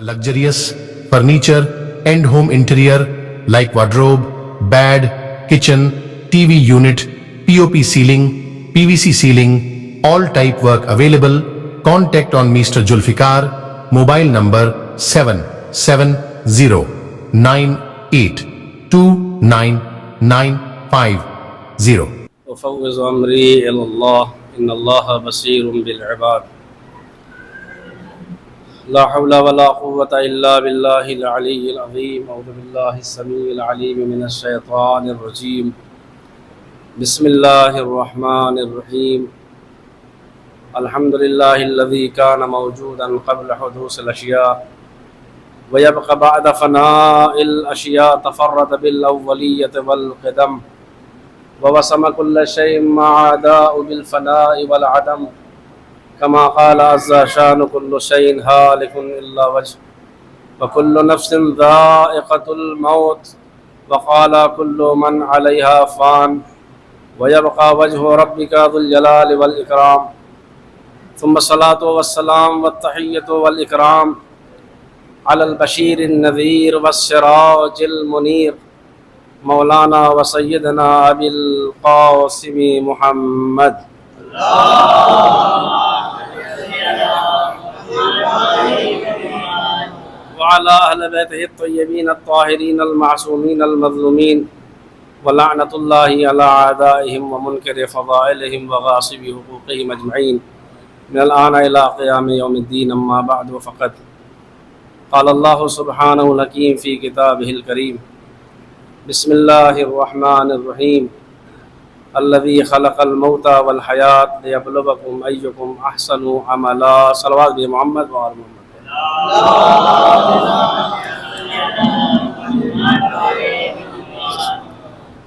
luxurious furniture and home interior like wardrobe, bed, kitchen, TV unit, POP ceiling, PVC ceiling, all type work available. Contact on Mr. Julfikar, mobile number 7709829950. وفوض أمري إلى الله إن الله بصير بالعباد لا حول ولا قوة إلا بالله العلي العظيم أعوذ بالله السميع العليم من الشيطان الرجيم بسم الله الرحمن الرحيم الحمد لله الذي كان موجودا قبل حدوث الأشياء ويبقى بعد فناء الأشياء تفرد بالأولية والقدم ووسم كل شيء مع عداء بالفناء والعدم كما قال عز شان كل شيء هالك إلا وجه وكل نفس ذائقة الموت وقال كل من عليها فان ويبقى وجه ربك ذو الجلال والإكرام ثم الصلاة والسلام والتحية والإكرام على البشير النذير والسراج المنير مولانا وسيدنا أبي القاسم محمد وعلى أهل بيته الطيبين الطاهرين المعصومين المظلومين ولعنة الله على أعدائهم ومنكر فضائلهم وغاصب حقوقهم أجمعين من الآن إلى قيام يوم الدين أما بعد فقد قال الله سبحانه الحكيم في كتابه الكريم بسم الله الرحمن الرحيم الذي خلق الموت والحياة ليبلوكم أيكم أحسن عملا صلوات بمحمد وآل محمد.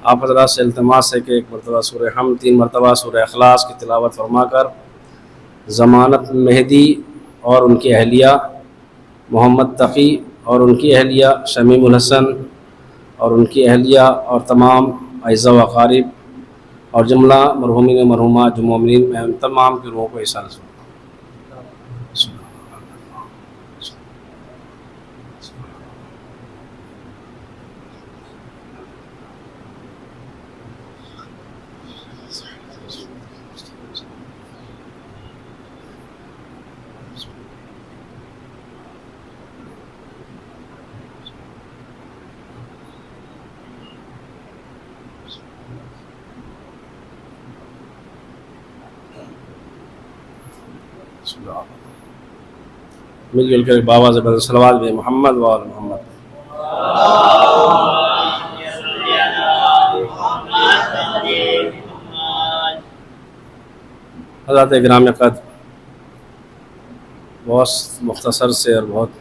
آپ حضرات سے التماس ہے کہ ایک مرتبہ سورہ حمد 3 مرتبہ سورہ اخلاص کی تلاوت فرما کر ضمانت مہدی اور ان کی اہلیہ محمد تقی اور ان کی اہلیہ شمیم الحسن اور ان کی اہلیہ اور تمام اعزاء و اقارب اور جملہ مرحومین و مرحومات جو مومنین میں تمام کی روحوں کو احسان سن. مل جل کر بابا زبر صلوات بے محمد و آل محمد. حضرات گرامی قدر، بہت مختصر سے اور بہت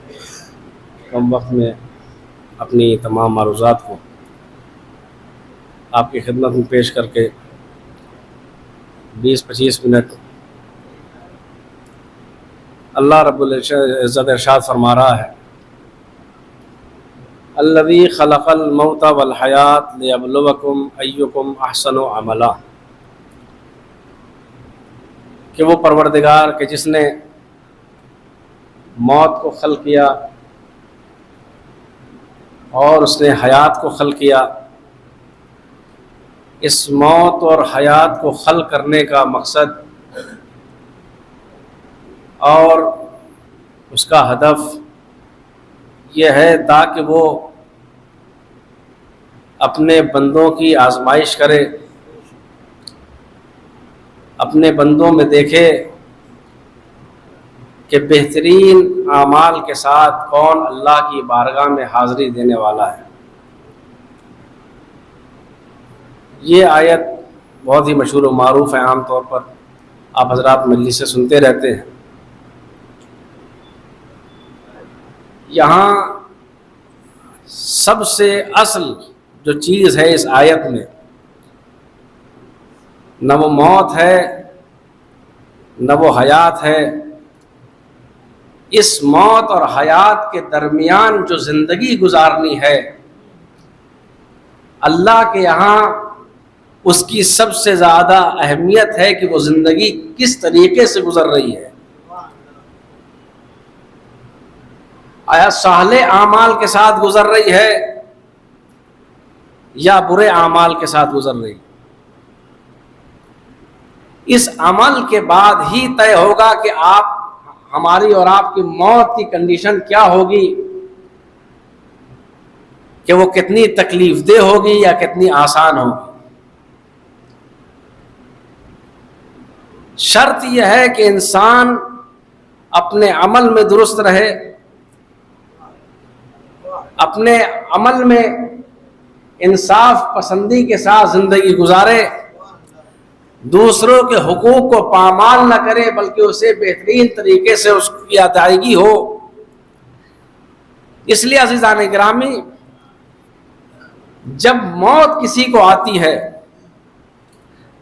کم وقت میں اپنی تمام معروضات کو آپ کی خدمت میں پیش کر کے 20-25 منٹ اللہ رب العزت ارشاد فرما رہا ہے الذی خلق الموت والحیات لیبلوکم ایکم احسن عملا، کہ وہ پروردگار کہ جس نے موت کو خلق کیا اور اس نے حیات کو خلق کیا. اس موت اور حیات کو خلق کرنے کا مقصد اور اس کا ہدف یہ ہے تاکہ وہ اپنے بندوں کی آزمائش کرے، اپنے بندوں میں دیکھے کہ بہترین اعمال کے ساتھ کون اللہ کی بارگاہ میں حاضری دینے والا ہے. یہ آیت بہت ہی مشہور و معروف ہے، عام طور پر آپ حضرات مجلس سے سنتے رہتے ہیں. یہاں سب سے اصل جو چیز ہے اس آیت میں، نہ وہ موت ہے نہ وہ حیات ہے. اس موت اور حیات کے درمیان جو زندگی گزارنی ہے، اللہ کے یہاں اس کی سب سے زیادہ اہمیت ہے کہ وہ زندگی کس طریقے سے گزر رہی ہے. آیا صالح اعمال کے ساتھ گزر رہی ہے یا برے اعمال کے ساتھ گزر رہی؟ اس عمل کے بعد ہی طے ہوگا کہ ہماری اور آپ کی موت کی کنڈیشن کیا ہوگی، کہ وہ کتنی تکلیف دہ ہوگی یا کتنی آسان ہوگی۔ شرط یہ ہے کہ انسان اپنے عمل میں درست رہے، اپنے عمل میں انصاف پسندی کے ساتھ زندگی گزارے، دوسروں کے حقوق کو پامال نہ کرے بلکہ اسے بہترین طریقے سے اس کی ادائیگی ہو۔ اس لیے عزیزان گرامی، جب موت کسی کو آتی ہے،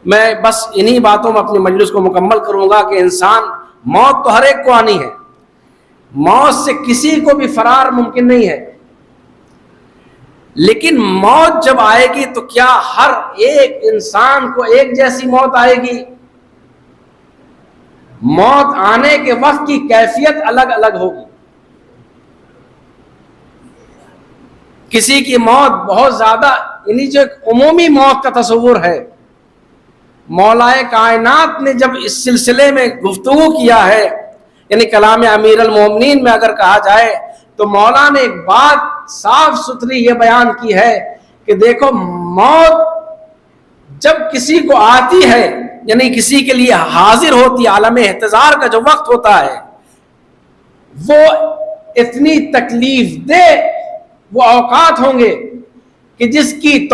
میں بس انہی باتوں میں اپنی مجلس کو مکمل کروں گا کہ موت تو ہر ایک کو آنی ہے، موت سے کسی کو بھی فرار ممکن نہیں ہے، لیکن موت جب آئے گی تو کیا ہر ایک انسان کو ایک جیسی موت آئے گی؟ موت آنے کے وقت کی کیفیت الگ الگ ہوگی۔ کسی کی موت بہت زیادہ، یعنی جو ایک عمومی موت کا تصور ہے، مولائے کائنات نے جب اس سلسلے میں گفتگو کیا ہے، یعنی کلام امیر المومنین میں اگر کہا جائے تو مولا نے ایک بات صاف ستھری یہ بیان کی ہے کہ دیکھو، موت جب کسی کو آتی ہے، یعنی کسی کے لیے حاضر ہوتی، عالم احتضار کا جو وقت ہوتا ہے، وہ اتنی تکلیف دہ وہ اوقات ہوں گے کہ جس کی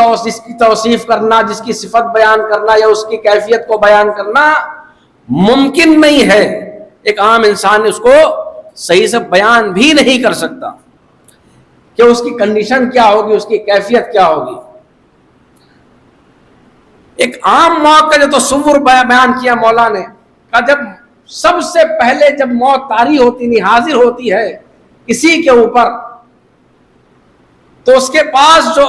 توصیف کرنا، جس کی صفت بیان کرنا یا اس کی کیفیت کو بیان کرنا ممکن نہیں ہے۔ ایک عام انسان اس کو صحیح سے بیان بھی نہیں کر سکتا کہ اس کی کنڈیشن کیا ہوگی، اس کی کیفیت کیا ہوگی۔ ایک عام موت کا جو تصور بیان کیا مولا نے، کہ جب سب سے پہلے جب موت طاری ہوتی نہیں، حاضر ہوتی ہے کسی کے اوپر، تو اس کے پاس جو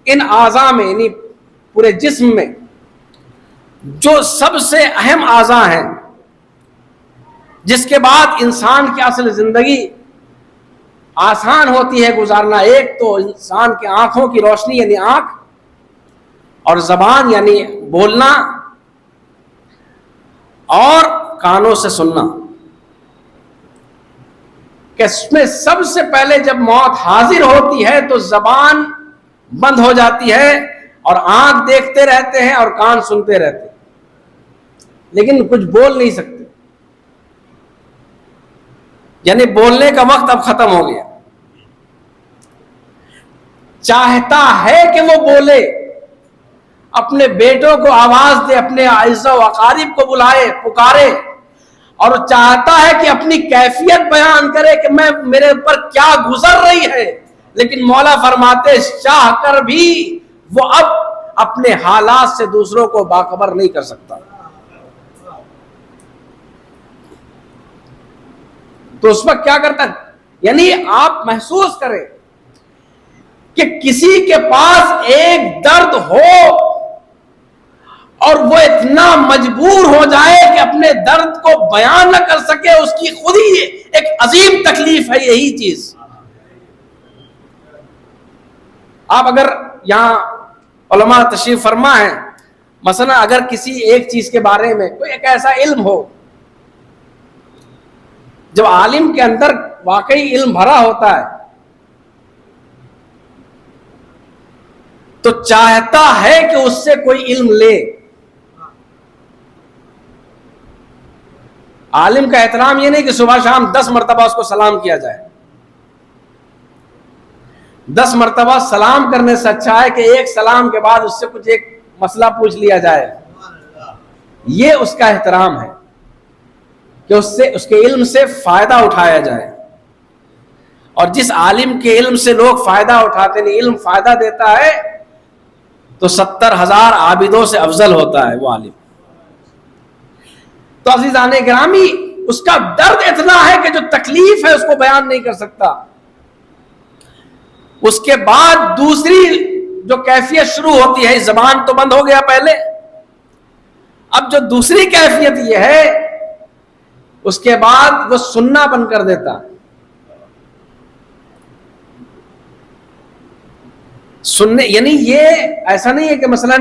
ان اعضاء میں، یعنی پورے جسم میں جو سب سے اہم اعضاء ہیں، جس کے بعد انسان کی اصل زندگی آسان ہوتی ہے گزارنا، ایک تو انسان کے آنکھوں کی روشنی یعنی آنکھ، اور زبان یعنی بولنا، اور کانوں سے سننا، کہ اس میں سب سے پہلے جب موت حاضر ہوتی ہے تو زبان بند ہو جاتی ہے اور آنکھ دیکھتے رہتے ہیں اور کان سنتے رہتے ہیں، لیکن کچھ بول نہیں سکتے، یعنی بولنے کا وقت اب ختم ہو گیا۔ چاہتا ہے کہ وہ بولے، اپنے بیٹوں کو آواز دے، اپنے اعزاء و اقارب کو بلائے، پکارے، اور چاہتا ہے کہ اپنی کیفیت بیان کرے کہ میرے اوپر کیا گزر رہی ہے، لیکن مولا فرماتے چاہ کر بھی وہ اب اپنے حالات سے دوسروں کو باخبر نہیں کر سکتا۔ تو اس وقت کیا کرتا ہے؟ یعنی آپ محسوس کریں کہ کسی کے پاس ایک درد ہو اور وہ اتنا مجبور ہو جائے کہ اپنے درد کو بیان نہ کر سکے، اس کی خود ہی ایک عظیم تکلیف ہے یہی چیز۔ آپ اگر یہاں علماء تشریف فرما ہیں، مثلا اگر کسی ایک چیز کے بارے میں کوئی ایک ایسا علم ہو، جب عالم کے اندر واقعی علم بھرا ہوتا ہے تو چاہتا ہے کہ اس سے کوئی علم لے۔ عالم کا احترام یہ نہیں کہ صبح شام 10 مرتبہ اس کو سلام کیا جائے، 10 مرتبہ سلام کرنے سے اچھا ہے کہ ایک سلام کے بعد اس سے کچھ ایک مسئلہ پوچھ لیا جائے۔ یہ اس کا احترام ہے کہ اس کے علم سے فائدہ اٹھایا جائے، اور جس عالم کے علم سے لوگ فائدہ اٹھاتے نہیں، علم فائدہ دیتا ہے تو 70,000 عابدوں سے افضل ہوتا ہے وہ عالم۔ تو عزیزان گرامی، اس کا درد اتنا ہے کہ جو تکلیف ہے اس کو بیان نہیں کر سکتا۔ اس کے بعد دوسری جو کیفیت شروع ہوتی ہے، زبان تو بند ہو گیا پہلے، اب جو دوسری کیفیت یہ ہے، اس کے بعد وہ سننا بند کر دیتا، سننے یعنی یہ ایسا نہیں ہے کہ مثلا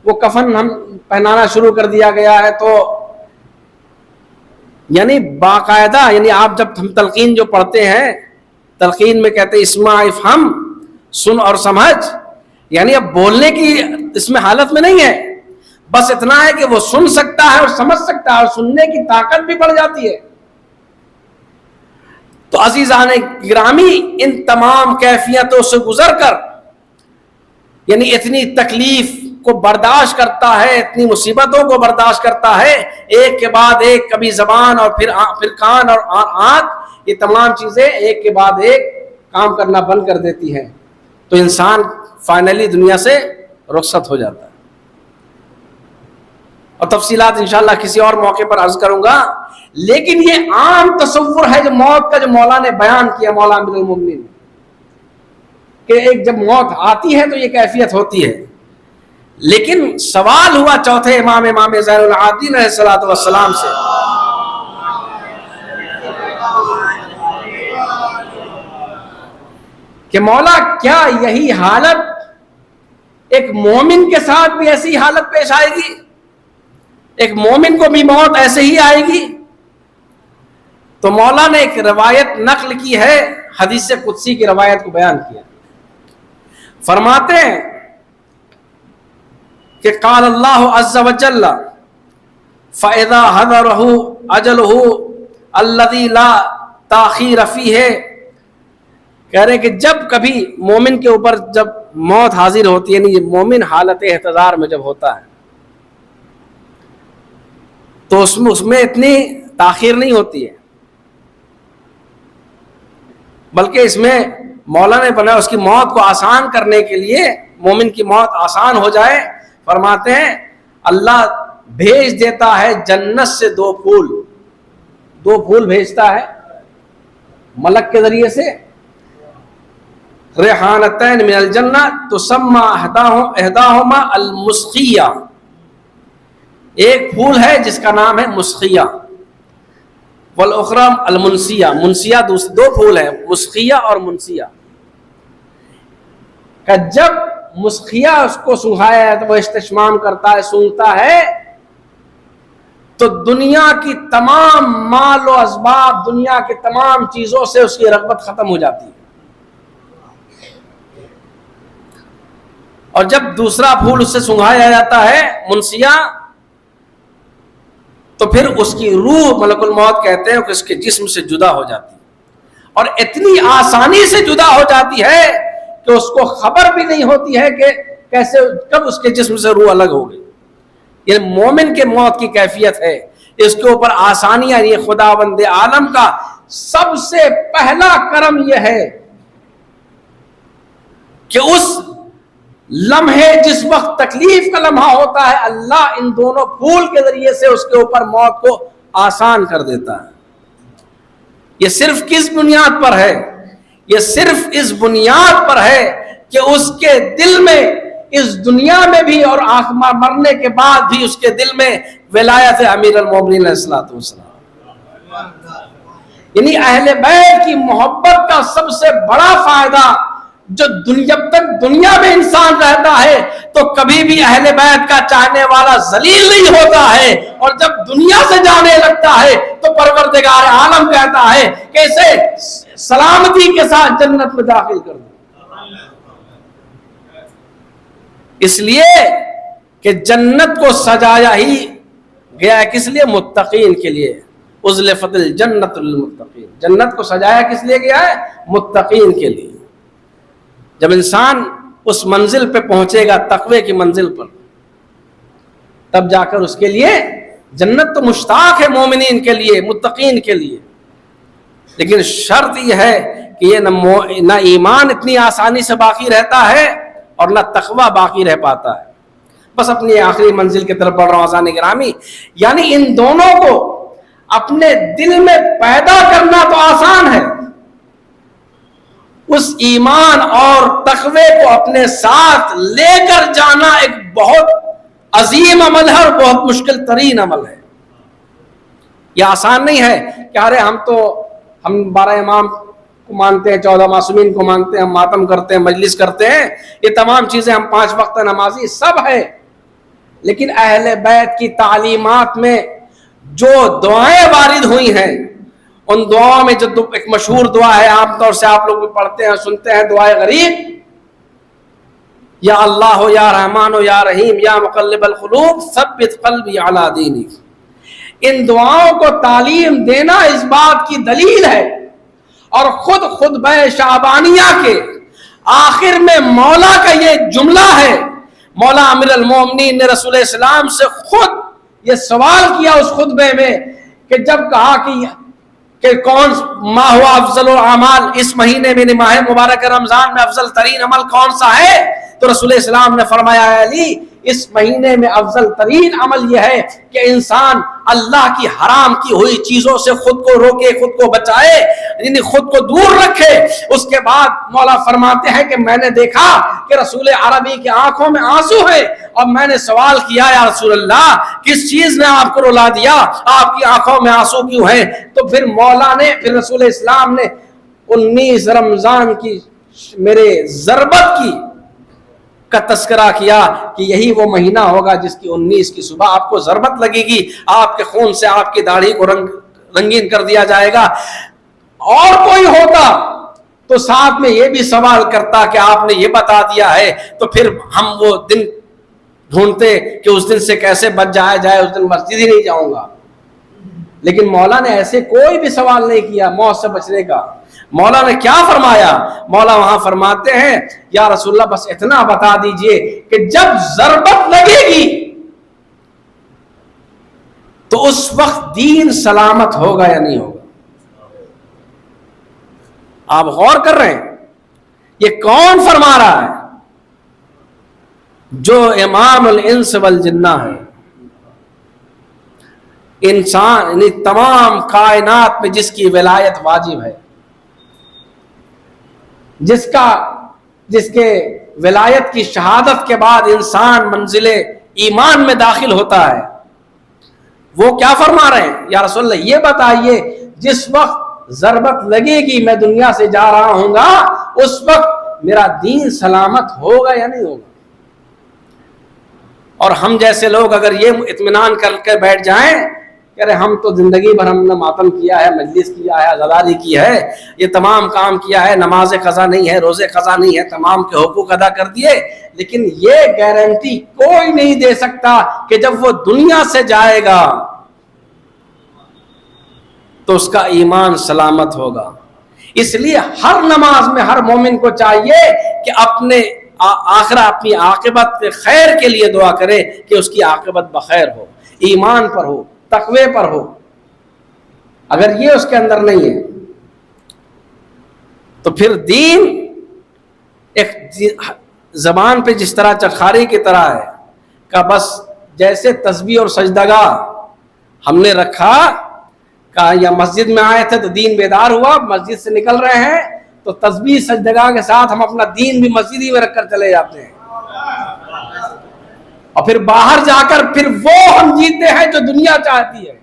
وہ کفن ہم پہنانا شروع کر دیا گیا ہے تو یعنی باقاعدہ، یعنی آپ جب ہم تلقین جو پڑھتے ہیں، تلقین میں کہتے ہیں اسمع افہم، سن اور سمجھ، یعنی اب بولنے کی اس میں حالت میں نہیں ہے، بس اتنا ہے کہ وہ سن سکتا ہے اور سمجھ سکتا ہے، اور سننے کی طاقت بھی بڑھ جاتی ہے۔ تو عزیزان گرامی، ان تمام کیفیتوں سے گزر کر، یعنی اتنی تکلیف کو برداشت کرتا ہے، اتنی مصیبتوں کو برداشت کرتا ہے، ایک کے بعد ایک، کبھی زبان اور پھر کان اور آنکھ، یہ تمام چیزیں ایک کے بعد ایک کام کرنا بند کر دیتی ہیں، تو انسان فائنلی دنیا سے رخصت ہو جاتا ہے۔ اور تفصیلات انشاءاللہ کسی اور موقع پر عرض کروں گا، لیکن یہ عام تصور ہے جو موت کا، جو مولا نے بیان کیا، مولا امیر المومنین، کہ ایک جب موت آتی ہے تو یہ کیفیت ہوتی ہے۔ لیکن سوال ہوا چوتھے امام زین العابدین علیہ الصلوۃ والسلام سے، کہ مولا کیا یہی حالت ایک مومن کے ساتھ بھی ایسی حالت پیش آئے گی؟ ایک مومن کو بھی موت ایسے ہی آئے گی؟ تو مولا نے ایک روایت نقل کی ہے، حدیث قدسی کی روایت کو بیان کیا، فرماتے ہیں کہ قال اللہ عز وجل فَإِذَا حَضَرَهُ أَجَلُهُ الَّذِي لَا تَأْخِيرَ فِيهِ، کہہ رہے کہ جب کبھی مومن کے اوپر جب موت حاضر ہوتی ہے، یعنی مومن حالت احتضار میں جب ہوتا ہے تو اس میں اتنی تاخیر نہیں ہوتی ہے، بلکہ اس میں مولا نے بنا اس کی موت کو آسان کرنے کے لیے، مومن کی موت آسان ہو جائے، فرماتے ہیں اللہ بھیج دیتا ہے جنت سے دو پھول بھیجتا ہے ملک کے ذریعے سے، ریحانتین من الجنہ تسمى احداہما المسقیہ، ایک پھول ہے جس کا نام ہے مسقیہ، والاخری المنسیہ، منسیہ دو پھول ہیں، مسقیہ اور منسیہ، کہ جب مسقیہ اس کو سنگھایا ہے تو وہ استشمام کرتا ہے، سونگتا ہے، تو دنیا کی تمام مال و اسباب، دنیا کی تمام چیزوں سے اس کی رغبت ختم ہو جاتی ہے، اور جب دوسرا پھول اس سے سنگھایا جاتا ہے منسیہ، تو پھر اس کی روح ملک الموت کہتے ہیں کہ اس کے جسم سے جدا ہو جاتی ہے، اور اتنی آسانی سے جدا ہو جاتی ہے کہ اس کو خبر بھی نہیں ہوتی ہے کہ کیسے کب اس کے جسم سے روح الگ ہو گئی۔ یہ مومن کے موت کی کیفیت ہے، اس کے اوپر آسانیاں، یہ خداوند عالم کا سب سے پہلا کرم یہ ہے کہ اس لمحے، جس وقت تکلیف کا لمحہ ہوتا ہے، اللہ ان دونوں پھول کے ذریعے سے اس کے اوپر موت کو آسان کر دیتا ہے۔ یہ صرف کس بنیاد پر ہے؟ یہ صرف اس بنیاد پر ہے کہ اس کے دل میں، اس دنیا میں بھی اور مرنے کے بعد بھی، اس کے دل میں ولایت امیر المومنین علیہ الصلوۃ والسلام، یعنی اہل بیت کی محبت کا سب سے بڑا فائدہ جو جب تک دنیا میں انسان رہتا ہے تو کبھی بھی اہل بیت کا چاہنے والا ذلیل نہیں ہوتا ہے، اور جب دنیا سے جانے لگتا ہے تو پروردگار عالم کہتا ہے کہ اسے سلامتی کے ساتھ جنت میں داخل کر دو۔ اس لیے کہ جنت کو سجایا ہی گیا ہے، کس لیے؟ متقین کے لیے، ازلفت الجنت للمتقین، جنت کو سجایا کس لیے گیا ہے؟ متقین کے لیے۔ جب انسان اس منزل پہ پہنچے گا، تقوی کی منزل پر، تب جا کر اس کے لیے جنت تو مشتاق ہے، مومنین کے لیے، متقین کے لیے، لیکن شرط یہ ہے کہ یہ نہ ایمان اتنی آسانی سے باقی رہتا ہے اور نہ تقوی باقی رہ پاتا ہے۔ بس اپنی آخری منزل کی طرف بڑھ رہا ہوں عزیزان گرامی، یعنی ان دونوں کو اپنے دل میں پیدا کرنا تو آسان ہے، اس ایمان اور تقوی کو اپنے ساتھ لے کر جانا ایک بہت عظیم عمل ہے اور بہت مشکل ترین عمل ہے۔ یہ آسان نہیں ہے کہ ارے ہم 12 امام کو مانتے ہیں, 14 معصومین کو مانتے ہیں, ہم ماتم کرتے ہیں, مجلس کرتے ہیں, یہ تمام چیزیں, ہم 5 وقت نمازی سب ہے. لیکن اہل بیت کی تعلیمات میں جو دعائیں وارد ہوئی ہیں, ان دعاؤں میں جو ایک مشہور دعا ہے, عام طور سے آپ لوگ بھی پڑھتے ہیں سنتے ہیں, دعائے غریب, یا اللہ ہو یا رحمان ہو یا رحیم یا مقلب القلوب ثبت قلبی علی دینک. ان دعاؤں کو تعلیم دینا اس بات کی دلیل ہے, اور خود خطبہ شعبانیہ کے آخر میں مولا کا یہ جملہ ہے. مولا امیر المومنین نے رسول اسلام سے خود یہ سوال کیا اس خطبے میں, کہ جب کہا کہ کون ما ہوا افضل الاعمال, اس مہینے میں ماہ مبارک رمضان میں افضل ترین عمل کون سا ہے, تو رسول اسلام نے فرمایا اے علی, اس مہینے میں افضل ترین عمل یہ ہے کہ انسان اللہ کی حرام کی ہوئی چیزوں سے خود کو روکے, خود کو بچائے, یعنی خود کو دور رکھے. اس کے بعد مولا فرماتے ہیں کہ میں نے دیکھا کہ رسول عربی کی آنکھوں میں آنسو ہے, اور میں نے سوال کیا یا رسول اللہ کس چیز نے آپ کو رلا دیا, آپ کی آنکھوں میں آنسو کیوں ہیں؟ تو پھر مولا نے, پھر رسول اسلام نے 19 رمضان کی میرے ضربت کی کا تذکرہ کیا کہ یہی وہ مہینہ ہوگا جس کی 19 کی صبح آپ کو ضربت لگے گی, آپ کے خون سے آپ کی داڑھی کو رنگین کر دیا جائے گا. اور کوئی ہوتا تو ساتھ میں یہ بھی سوال کرتا کہ آپ نے یہ بتا دیا ہے, تو پھر ہم وہ دن ڈھونڈتے کہ اس دن سے کیسے بچ جایا جائے, اس دن مسجد ہی نہیں جاؤں گا. لیکن مولا نے ایسے کوئی بھی سوال نہیں کیا موت سے بچنے کا. مولا نے کیا فرمایا؟ مولا وہاں فرماتے ہیں یا رسول اللہ بس اتنا بتا دیجئے کہ جب ضربت لگے گی تو اس وقت دین سلامت ہوگا یا نہیں ہوگا. آپ غور کر رہے ہیں, یہ کون فرما رہا ہے؟ جو امام الانس والجنہ ہے, انسان یعنی تمام کائنات میں جس کی ولایت واجب ہے, جس کے ولایت کی شہادت کے بعد انسان منزل ایمان میں داخل ہوتا ہے, وہ کیا فرما رہے ہیں یا رسول اللہ یہ بتائیے جس وقت ضربت لگے گی میں دنیا سے جا رہا ہوں گا, اس وقت میرا دین سلامت ہوگا یا نہیں ہوگا. اور ہم جیسے لوگ اگر یہ اطمینان کر کے بیٹھ جائیں کہ ارے ہم تو زندگی بھر ہم نے ماتم کیا ہے, مجلس کیا ہے, عزاداری کی ہے, یہ تمام کام کیا ہے, نماز قضا نہیں ہے, روزے قضا نہیں ہے, تمام کے حقوق ادا کر دیے, لیکن یہ گارنٹی کوئی نہیں دے سکتا کہ جب وہ دنیا سے جائے گا تو اس کا ایمان سلامت ہوگا. اس لیے ہر نماز میں ہر مومن کو چاہیے کہ اپنے اپنی عاقبت خیر کے لیے دعا کرے کہ اس کی عاقبت بخیر ہو, ایمان پر ہو, تقوی پر ہو. اگر یہ اس کے اندر نہیں ہے تو پھر دین ایک زبان پہ جس طرح چرخاری کی طرح ہے کہ بس جیسے تسبیح اور سجدگاہ ہم نے رکھا, کہا یا مسجد میں آئے تھے تو دین بیدار ہوا, مسجد سے نکل رہے ہیں تو تسبیح سجدگاہ کے ساتھ ہم اپنا دین بھی مسجد ہی میں رکھ کر چلے جاتے ہیں, اور پھر باہر جا کر پھر وہ ہم جیتے ہیں جو دنیا چاہتی ہے.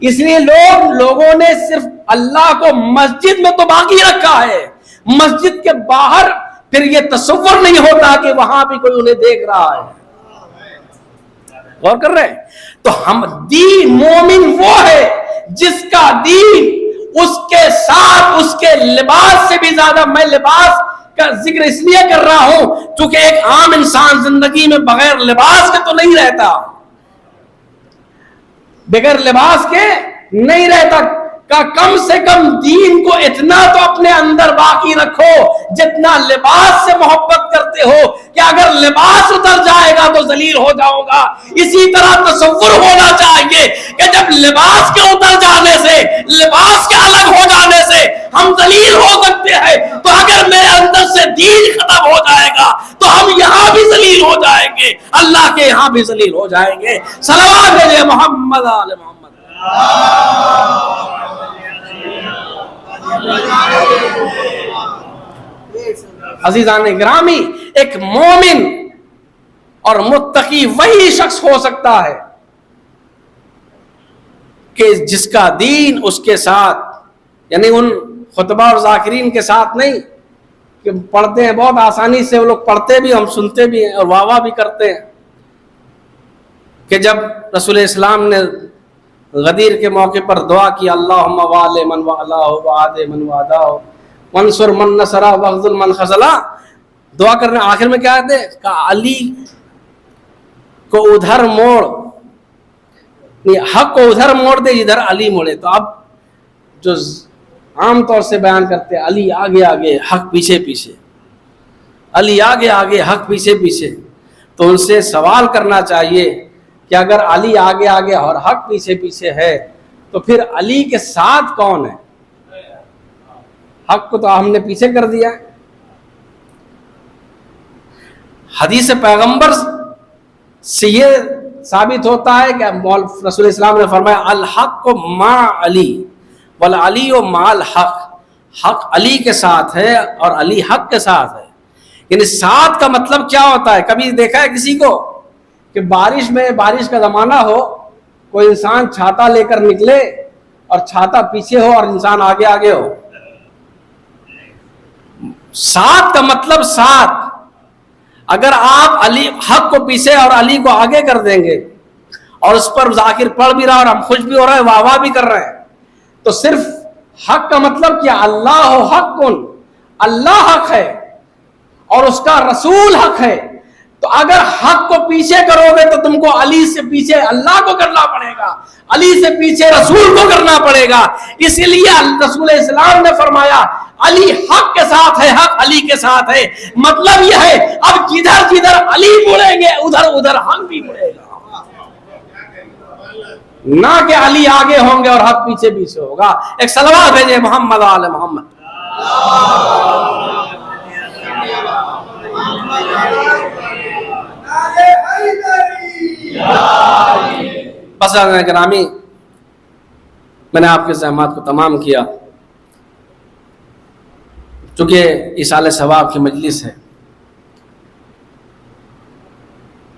اس لیے لوگوں نے صرف اللہ کو مسجد میں تو باقی رکھا ہے, مسجد کے باہر پھر یہ تصور نہیں ہوتا کہ وہاں بھی کوئی انہیں دیکھ رہا ہے. غور کر رہے ہیں؟ تو ہم دین مومن وہ ہے جس کا دین اس کے ساتھ اس کے لباس سے بھی زیادہ, میں لباس کا ذکر اس لیے کر رہا ہوں کیونکہ ایک عام انسان زندگی میں بغیر لباس کے تو نہیں رہتا, بغیر لباس کے نہیں رہتا. کا کم سے کم دین کو اتنا تو اپنے اندر باقی رکھو جتنا لباس سے محبت کرتے ہو, کہ اگر لباس اتر جائے گا تو ذلیل ہو جاؤں گا. اسی طرح تصور ہونا چاہیے کہ جب لباس کے اتر جانے سے, لباس کے الگ ہو جانے سے ہم ذلیل ہو سکتے ہیں, تو اگر میرے اندر سے دین ختم ہو جائے گا تو ہم یہاں بھی ذلیل ہو جائیں گے, اللہ کے یہاں بھی ذلیل ہو جائیں گے. صلوات علی محمد آل محمد. عزیزان گرامی, ایک مومن اور متقی وہی شخص ہو سکتا ہے کہ جس کا دین اس کے ساتھ, یعنی ان خطبہ اور ذاکرین کے ساتھ نہیں کہ پڑھتے ہیں بہت آسانی سے، وہ لوگ پڑھتے بھی، ہم سنتے بھی ہیں اور واہ واہ بھی کرتے ہیں، کہ جب رسول اسلام نے غدیر کے موقع پر دعا کی اللہم وال من والاہ وعاد من وعداہ وانصر من نصرہ واخذل من خذلہ، دعا کرنے آخر میں کیا کہتے ہیں کہ علی کو ادھر موڑ، حق کو ادھر موڑ دے جدھر علی موڑے۔ تو اب جو عام طور سے بیان کرتے ہیں علی آگے آگے حق پیچھے پیچھے، علی آگے آگے حق پیچھے پیچھے، تو ان سے سوال کرنا چاہیے کہ اگر علی آگے آگے اور حق پیچھے پیچھے ہے تو پھر علی کے ساتھ کون ہے؟ حق کو تو ہم نے پیچھے کر دیا ہے۔ حدیث پیغمبر سے یہ ثابت ہوتا ہے کہ رسول اسلام نے فرمایا الحق مع علی والعلی مع الحق، حق علی کے ساتھ ہے اور علی حق کے ساتھ ہے۔ یعنی ساتھ کا مطلب کیا ہوتا ہے؟ کبھی دیکھا ہے کسی کو کہ بارش کا زمانہ ہو، کوئی انسان چھاتا لے کر نکلے اور چھاتا پیچھے ہو اور انسان آگے آگے ہو؟ ساتھ کا مطلب ساتھ۔ اگر آپ علی حق کو پیچھے اور علی کو آگے کر دیں گے اور اس پر ذاکر پڑھ بھی رہا اور ہم خوش بھی ہو رہے ہیں، واہ واہ بھی کر رہے ہیں، تو صرف حق کا مطلب کیا؟ اللہ حق، اللہ حق ہے اور اس کا رسول حق ہے۔ تو اگر حق کو پیچھے کرو گے تو تم کو علی سے پیچھے اللہ کو کرنا پڑے گا، علی سے پیچھے رسول کو کرنا پڑے گا۔ اسی لیے رسول اسلام نے فرمایا علی حق کے ساتھ ہے، حق علی کے ساتھ ہے۔ مطلب یہ ہے اب جدھر جدھر علی مڑیں گے ادھر ادھر حق بھی مڑے گا، نہ کہ علی آگے ہوں گے اور حق پیچھے پیچھے ہوگا۔ ایک صلوات بھیجے محمد آل محمد۔ بس گرامی، میں نے آپ کے زحمات کو تمام کیا، چونکہ ایصال ثواب کی مجلس ہے،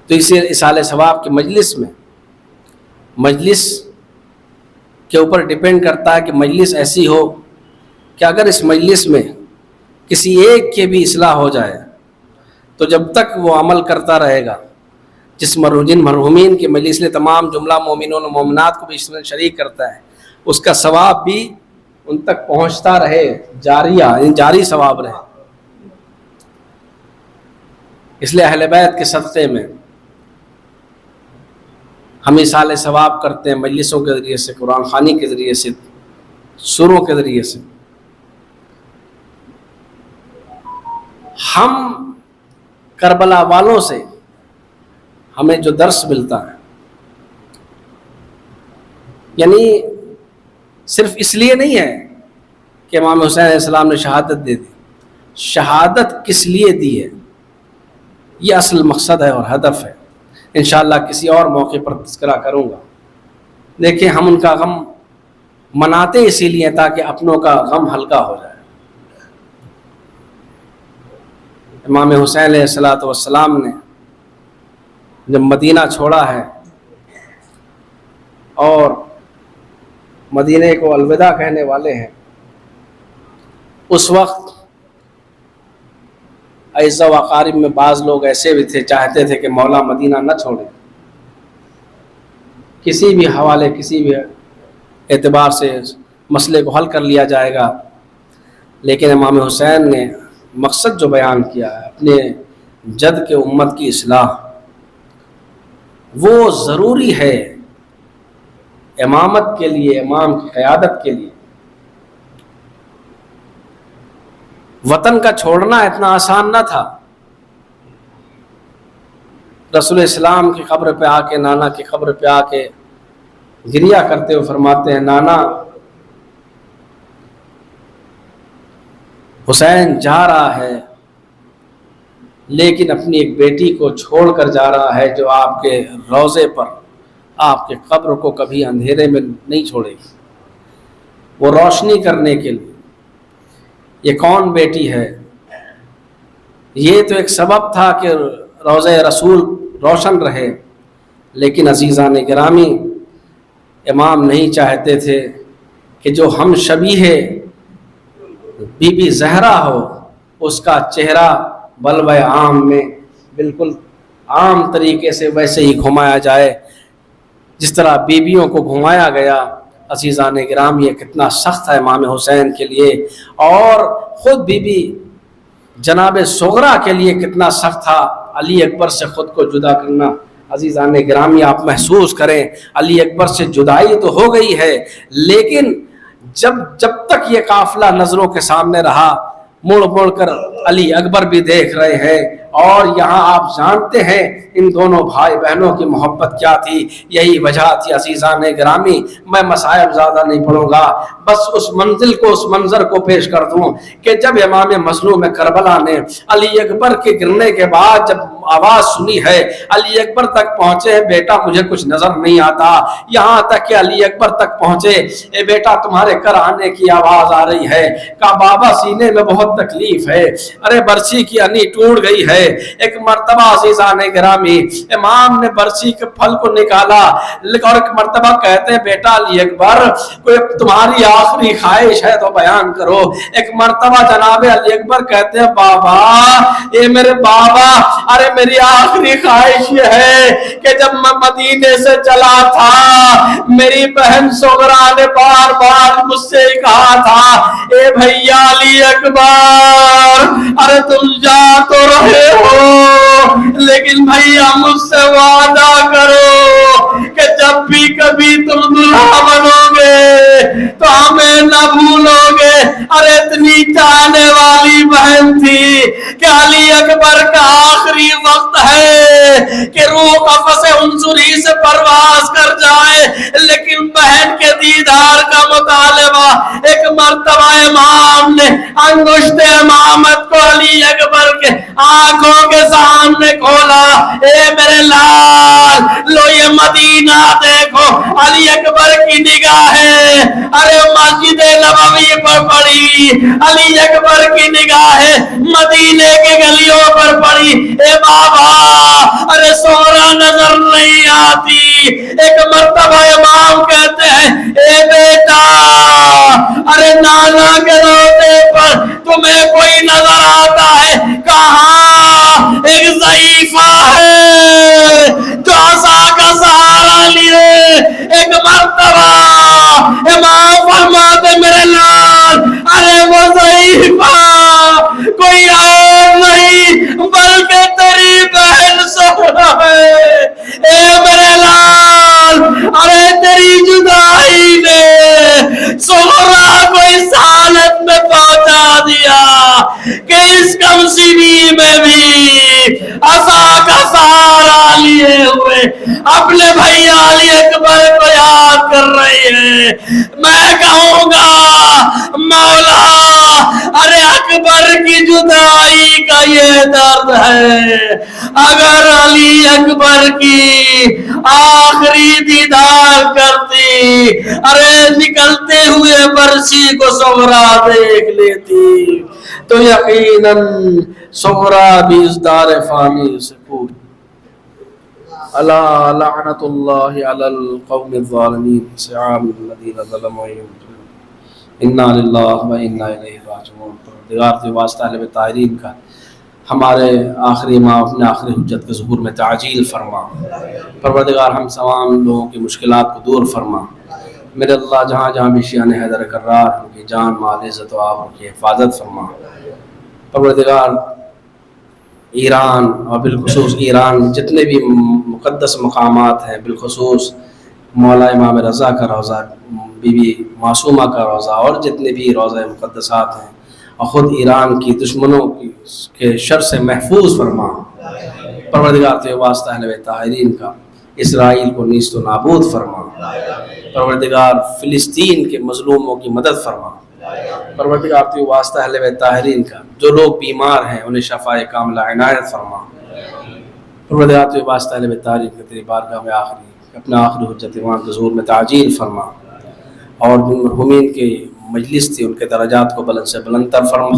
تو اسی ایصال ثواب کی مجلس میں مجلس کے اوپر ڈیپینڈ کرتا ہے کہ مجلس ایسی ہو کہ اگر اس مجلس میں کسی ایک کے بھی اصلاح ہو جائے تو جب تک وہ عمل کرتا رہے گا، جس جن مرحومین کی مجلس نے تمام جملہ مومنون و مومنات کو بھی اس میں شریک کرتا ہے، اس کا ثواب بھی ان تک پہنچتا رہے، جاری ثواب رہے۔ اس لیے اہل بیت کے صدقے میں ہم ایصال ثواب کرتے ہیں، مجلسوں کے ذریعے سے، قرآن خوانی کے ذریعے سے، سوروں کے ذریعے سے۔ ہم کربلا والوں سے ہمیں جو درس ملتا ہے، یعنی صرف اس لیے نہیں ہے کہ امام حسین علیہ السلام نے شہادت دے دی، شہادت کس لیے دی ہے یہ اصل مقصد ہے اور ہدف ہے۔ انشاءاللہ کسی اور موقع پر تذکرہ کروں گا۔ دیکھیں، ہم ان کا غم مناتے اسی لیے تاکہ اپنوں کا غم ہلکا ہو جائے۔ امام حسین علیہ السلام نے جب مدینہ چھوڑا ہے اور مدینہ کو الوداع کہنے والے ہیں، اس وقت اعزا و اقارب میں بعض لوگ ایسے بھی تھے، چاہتے تھے کہ مولا مدینہ نہ چھوڑے، کسی بھی حوالے کسی بھی اعتبار سے مسئلے کو حل کر لیا جائے گا۔ لیکن امام حسین نے مقصد جو بیان کیا ہے اپنے جد کے امت کی اصلاح، وہ ضروری ہے امامت کے لیے، امام کی قیادت کے لیے۔ وطن کا چھوڑنا اتنا آسان نہ تھا۔ رسول اسلام کی قبر پہ آ کے، نانا کی قبر پہ آ کے گریا کرتے ہوئے فرماتے ہیں، نانا حسین جا رہا ہے لیکن اپنی ایک بیٹی کو چھوڑ کر جا رہا ہے جو آپ کے روضے پر، آپ کے قبر کو کبھی اندھیرے میں نہیں چھوڑے گی، وہ روشنی کرنے کے لیے۔ یہ کون بیٹی ہے؟ یہ تو ایک سبب تھا کہ روضہ رسول روشن رہے، لیکن عزیزان گرامی، امام نہیں چاہتے تھے کہ جو ہم شبیہ بی بی زہرا ہو، اس کا چہرہ بلوہ عام میں بالکل عام طریقے سے ویسے ہی گھمایا جائے جس طرح بیویوں کو گھمایا گیا۔ عزیزان گرامی، یہ کتنا سخت ہے امام حسین کے لیے، اور خود بی بی جناب صغرا کے لیے کتنا سخت تھا علی اکبر سے خود کو جدا کرنا۔ عزیزان گرامی، آپ محسوس کریں، علی اکبر سے جدائی تو ہو گئی ہے، لیکن جب تک یہ قافلہ نظروں کے سامنے رہا، مڑ مڑ کر علی اکبر بھی دیکھ رہے ہیں، اور یہاں آپ جانتے ہیں ان دونوں بھائی بہنوں کی محبت کیا تھی۔ یہی وجہ تھی عزیزان گرامی، میں مسائل زیادہ نہیں پڑھوں گا، بس اس منزل کو، اس منظر کو پیش کر دوں کہ جب امام مظلوم کربلا نے علی اکبر کے گرنے کے بعد جب آواز سنی ہے، علی اکبر تک پہنچے، بیٹا مجھے کچھ نظر نہیں آتا، یہاں تک کہ علی اکبر تک پہنچے، اے بیٹا تمہارے کر آنے کی آواز آ رہی ہے، کہا بابا سینے میں بہت تکلیف ہے، ارے برسی کی انی ٹوٹ گئی ہے۔ ایک مرتبہ عزیزان گرامی امام نے برسی کے پھل کو نکالا، اور ایک مرتبہ کہتے ہیں بیٹا علی اکبر کوئی تمہاری آخری خواہش ہے تو بیان کرو۔ ایک مرتبہ جناب علی اکبر کہتے ہیں بابا، اے میرے بابا، ارے میری آخری خواہش یہ ہے کہ جب میں مدینے سے چلا تھا، میری بہن صغرا نے بار بار مجھ سے کہا تھا، اے بھیا علی اکبر، ارے تم جا تو رہے ہو، لیکن بھیا مجھ سے وعدہ کرو کہ جب بھی کبھی تم دلہا بنو گے تو ہمیں نہ بھولو گے۔ ارے اتنی چاہنے والی بہن تھی کہ علی اکبر کا آخری وقت ہے کہ روح قفس عنصری سے پرواز کر جائے، لیکن بہن کے دیدار کا مطالبہ۔ ایک مرتبہ امام نے انگشت امامت کو علی اکبر کے آنکھوں کے سامنے کھولا، اے میرے لال لو یہ مدینہ دیکھو، علی اکبر کی نگاہیں ارے مسجد نبوی پر پڑی، علی اکبر کی نگاہیں مدینے کے گلیوں پر پڑی، اے بابا ارے صغرا نظر نہیں آتی۔ ایک مرتبہ امام کہتے ہیں اے بیٹا، ارے نانا کے روزے پر تمہیں کوئی نظر آتا ہے؟ کہاں ایک ضعیفہ ہے جو عصا کا سہارا لیے۔ ایک مرتبہ امام فرماتے میرے لال، ارے وہ ضعیفہ کوئی اور نہیں بلکہ تیری بہن صغرا ہے۔ اے میرے لال، ارے تیری جدائی نے صغرا کو اس حالت میں پہنچا دیا کہ اس کم سنی میں بھی عصا کا سہارا لیے ہوئے اپنے بھائی علی اکبر کو یاد کر رہی ہے۔ میں کہوں گا مولا، ارے اکبر کی جدائی کا یہ درد ہے، اگر علی اکبر کی آخری دیدار کرتی، ارے نکلتے ہوئے برسی کو صغرا دیکھ لیتی تو یقیناً صغرا بھی اس دار فانی سے پوری۔ الا لعنت اللہ علی القوم الظالمین، سعام الذین ظلموا انا للہ و انا الیہ راجعون۔ پروردگار کے واسطہ اہل بیت طاہرین کا ہمارے آخری ماہ اپنے آخری حجت کے ظہور میں تعجیل فرما۔ پروردگار ہم تمام لوگوں کی مشکلات کو دور فرما۔ میرے اللہ جہاں جہاں بھی شیعہ حیدر کرار ان کی جان مال عزت و آبرو کی حفاظت فرما۔ پروردگار ایران اور بالخصوص ایران جتنے بھی مقدس مقامات ہیں، بالخصوص مولا امام رضا کا روضہ، بی بی معصومہ کا روضہ، اور جتنے بھی روضہ مقدسات ہیں، اور خود ایران کی دشمنوں کے شر سے محفوظ فرما۔ پروردگار کے واسطہ اہل بیت طاہرین کا اسرائیل کو نیست و نابود فرما۔ پروردگار فلسطین کے مظلوموں کی مدد فرما۔ پروردگار کے واسطہ اہل بیت طاہرین کا جو لوگ بیمار ہیں انہیں شفاء کاملہ عنایت فرما۔ پروردگار کے واسطہ اہل بیت طاہرین کا تیری بارگاہ میں اپنا آخری حجت ایمان کے ظہور میں تعجیل فرما، اور جن مرحومین کے مجلس تھی ان کے درجات کو بلند سے بلند تر فرما۔